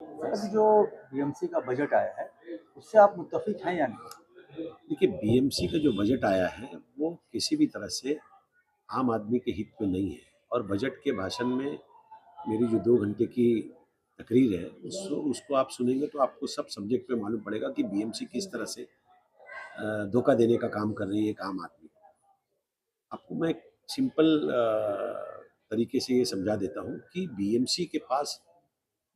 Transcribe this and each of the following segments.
अभी जो बीएमसी का बजट आया है, उससे आप मुत्तफ़िक हैं या नहीं? देखिए, बीएमसी का जो बजट आया है वो किसी भी तरह से आम आदमी के हित में नहीं है। और बजट के भाषण में मेरी जो 2 घंटे की तकरीर है उसको उसको आप सुनेंगे तो आपको सब सब्जेक्ट में मालूम पड़ेगा कि बीएमसी किस तरह से धोखा देने का काम कर रही है एक आम आदमी को। आपको मैं एक सिंपल तरीके से ये समझा देता हूँ कि बीएमसी के पास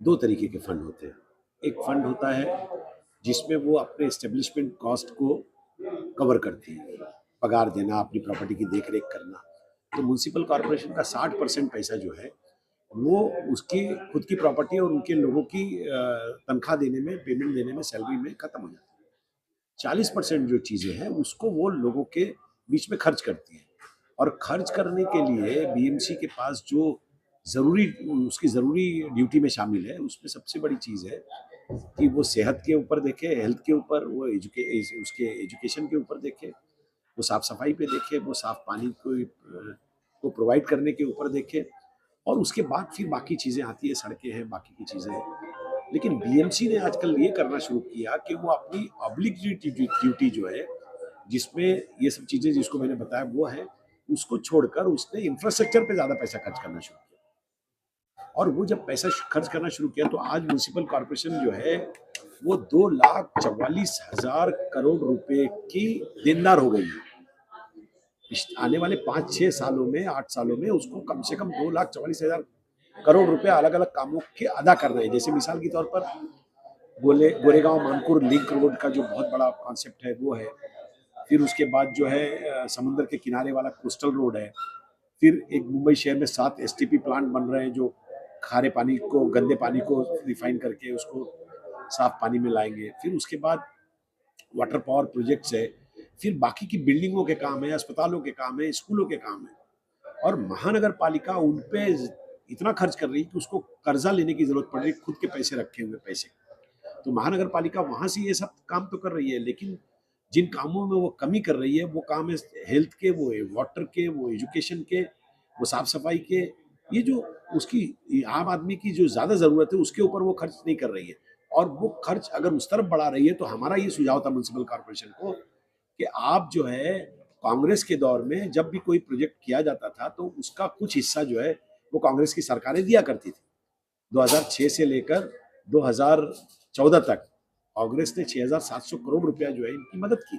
2 तरीके के फंड होते हैं। एक फंड होता है जिसमें वो अपने एस्टेब्लिशमेंट कॉस्ट को कवर करती है, पगार देना, अपनी प्रॉपर्टी की देख-रेख करना। तो म्युनिसिपल कॉर्पोरेशन का 60% पैसा जो है, वो उसकी खुद की प्रॉपर्टी और उनके लोगों की तनख्वाह देने में, पेमेंट देने में, सैलरी में खत्म हो जाता है। 40% जो चीज़ें हैं, उसको वो लोगों के बीच में खर्च करती है। और खर्च करने के लिए बीएमसी के पास जो ज़रूरी उसकी ज़रूरी ड्यूटी में शामिल है, उसमें सबसे बड़ी चीज़ है कि वो सेहत के ऊपर देखे, हेल्थ के ऊपर, वो उसके एजुकेशन के ऊपर देखे, वो साफ-सफाई पे देखे, वो साफ पानी को प्रोवाइड करने के ऊपर देखे। और उसके बाद फिर बाकी चीज़ें आती हैं, सड़कें हैं, बाकी की चीज़ें हैं। लेकिन बीएमसी ने आजकल ये करना शुरू किया कि वो अपनी ऑब्लिगेटरी ड्यूटी जो है, जिसमें ये सब चीज़ें जिसको मैंने बताया वो है, उसको छोड़कर उसने इंफ्रास्ट्रक्चर पे ज़्यादा पैसा खर्च करना शुरू किया। और वो जब पैसा खर्च करना शुरू किया तो आज म्युनिसिपल कॉर्पोरेशन जो है वो 2,44,000 करोड़ रुपए की देनदार हो गई है। आने वाले 5-6 सालों में, 8 सालों में उसको कम से कम 2,44,000 करोड़ रुपए अलग अलग कामों के अदा करना है। जैसे मिसाल के तौर पर गोरेगांव मानपुर लिंक रोड का जो बहुत बड़ा कॉन्सेप्ट है वो है। फिर उसके बाद जो है समुद्र के किनारे वाला कोस्टल रोड है। फिर एक मुंबई शहर में 7 एसटीपी प्लांट बन रहे हैं जो खारे पानी को, गंदे पानी को रिफाइन करके उसको साफ पानी में लाएंगे। फिर उसके बाद वाटर पावर प्रोजेक्ट्स है। फिर बाकी की बिल्डिंगों के काम है, अस्पतालों के काम है, स्कूलों के काम है। और महानगर पालिका उन पे इतना खर्च कर रही है कि उसको कर्जा लेने की जरूरत पड़ रही है, खुद के पैसे रखे हुए पैसे। तो महानगर पालिका वहां से ये सब काम तो कर रही है, लेकिन जिन कामों में वो कमी कर रही है वो काम है हेल्थ के, वो है वाटर के, वो एजुकेशन के, वो साफ सफाई के। ये जो उसकी आम आदमी की जो ज्यादा जरूरत है उसके ऊपर वो खर्च नहीं कर रही है। और वो खर्च अगर उस तरफ बढ़ा रही है तो हमारा ये सुझाव था म्युनिसिपल कॉर्पोरेशन को कि आप जो है कांग्रेस के दौर में जब भी कोई प्रोजेक्ट किया जाता था तो उसका कुछ हिस्सा जो है वो कांग्रेस की सरकारें दिया करती थी। 2006 से लेकर 2014 तक कांग्रेस ने 6,700 करोड़ रुपया जो है इनकी मदद की।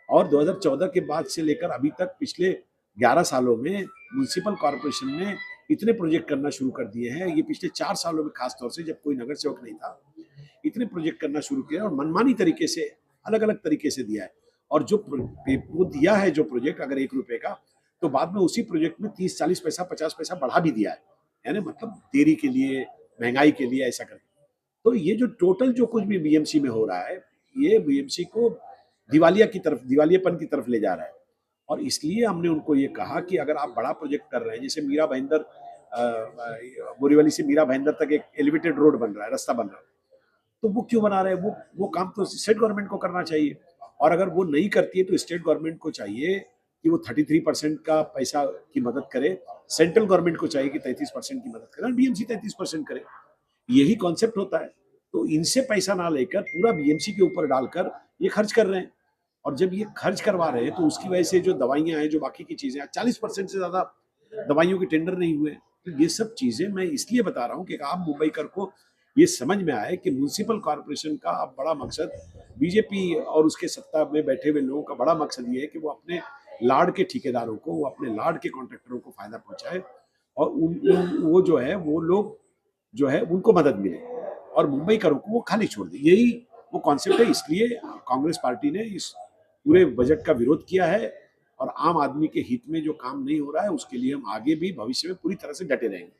और 2014 के बाद से लेकर अभी तक पिछले 11 सालों में म्युनिसिपल कॉर्पोरेशन ने इतने प्रोजेक्ट करना शुरू कर दिए हैं। ये पिछले 4 सालों में खासतौर से जब कोई नगर सेवक नहीं था, इतने प्रोजेक्ट करना शुरू किया और मनमानी तरीके से अलग अलग तरीके से दिया है। और जो वो दिया है जो प्रोजेक्ट अगर 1 रुपए का, तो बाद में उसी प्रोजेक्ट में 30-40 पैसा 50 पैसा बढ़ा भी दिया है, यानी मतलब देरी के लिए, महंगाई के लिए ऐसा करके। तो ये जो टोटल जो कुछ भी बीएमसी में हो रहा है, ये बीएमसी को दिवालियापन की तरफ ले जा रहा है। और इसलिए हमने उनको ये कहा कि अगर आप बड़ा प्रोजेक्ट कर रहे हैं, जैसे मीरा भाईंदर बोरीवली से मीरा भाईंदर तक एक एलिवेटेड रोड बन रहा है, रास्ता बन रहा है, तो वो क्यों बना रहे हैं? वो काम तो स्टेट गवर्नमेंट को करना चाहिए। और अगर वो नहीं करती है तो स्टेट गवर्नमेंट को चाहिए कि वो 33% का पैसा की मदद करे, सेंट्रल गवर्नमेंट को चाहिए कि 33% की मदद करे और बीएमसी 33% करे। यही कॉन्सेप्ट होता है। तो इनसे पैसा ना लेकर पूरा बीएमसी के ऊपर डालकर ये खर्च कर रहे हैं। और जब ये खर्च करवा रहे हैं तो उसकी वजह से जो दवाइयाँ हैं, जो बाकी की चीज़ें हैं, 40% से ज़्यादा दवाइयों के टेंडर नहीं हुए। तो ये सब चीज़ें मैं इसलिए बता रहा हूँ कि आम मुंबईकर को ये समझ में आए कि म्युनिसिपल कॉर्पोरेशन का अब बड़ा मकसद, बीजेपी और उसके सत्ता में बैठे हुए लोगों का बड़ा मकसद ये है कि वो अपने लाड़ के ठेकेदारों को, वो अपने लाड़ के कॉन्ट्रैक्टरों को फायदा पहुंचाए और वो जो है वो लोग जो है उनको मदद मिले और मुंबईकरों को वो खाली छोड़ दे। यही वो कॉन्सेप्ट है। इसलिए कांग्रेस पार्टी ने इस पूरे बजट का विरोध किया है और आम आदमी के हित में जो काम नहीं हो रहा है उसके लिए हम आगे भी भविष्य में पूरी तरह से डटे रहेंगे।